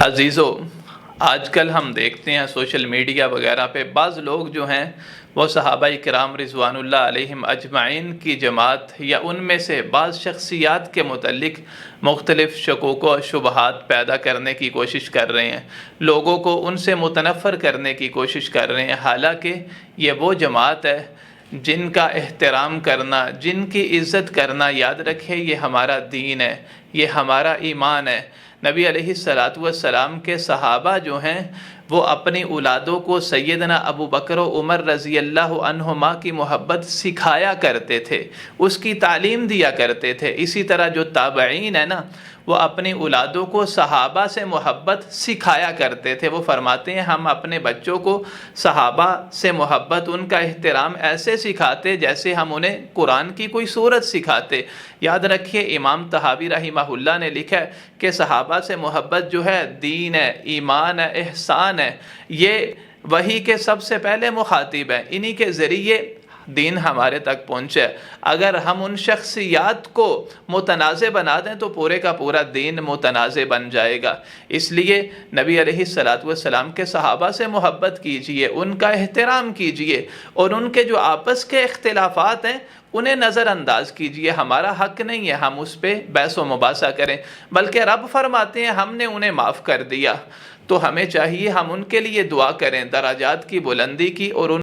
عزیزو، آج کل ہم دیکھتے ہیں سوشل میڈیا وغیرہ پہ بعض لوگ جو ہیں وہ صحابہ کرام رضوان اللہ علیہم اجمعین کی جماعت یا ان میں سے بعض شخصیات کے متعلق مختلف شکوک و شبہات پیدا کرنے کی کوشش کر رہے ہیں، لوگوں کو ان سے متنفر کرنے کی کوشش کر رہے ہیں، حالانکہ یہ وہ جماعت ہے جن کا احترام کرنا، جن کی عزت کرنا، یاد رکھے یہ ہمارا دین ہے، یہ ہمارا ایمان ہے۔ نبی علیہ السلام کے صحابہ جو ہیں وہ اپنی اولادوں کو سیدنا ابو بکر و عمر رضی اللہ عنہما کی محبت سکھایا کرتے تھے، اس کی تعلیم دیا کرتے تھے۔ اسی طرح جو تابعین ہیں نا، وہ اپنی اولادوں کو صحابہ سے محبت سکھایا کرتے تھے۔ وہ فرماتے ہیں ہم اپنے بچوں کو صحابہ سے محبت، ان کا احترام ایسے سکھاتے جیسے ہم انہیں قرآن کی کوئی سورت سکھاتے۔ یاد رکھیے امام طحاوی رحمہ اللہ نے لکھا ہے کہ صحابہ سے محبت جو ہے دین ہے، ایمان ہے، احسان ہے، یہ وحی کے سب سے پہلے مخاطب ہیں، انہی کے ذریعے دین ہمارے تک پہنچے۔ اگر ہم ان شخصیات کو متنازع بنا دیں تو پورے کا پورا دین متنازع بن جائے گا۔ اس لیے نبی علیہ السلام کے صحابہ سے محبت کیجئے، ان کا احترام کیجئے، اور ان کے جو آپس کے اختلافات ہیں انہیں نظر انداز کیجئے۔ ہمارا حق نہیں ہے ہم اس پہ بحث و مباحثہ کریں، بلکہ رب فرماتے ہیں ہم نے انہیں معاف کر دیا، تو ہمیں چاہیے ہم ان کے لیے دعا کریں، درجات کی بلندی کی، اور ان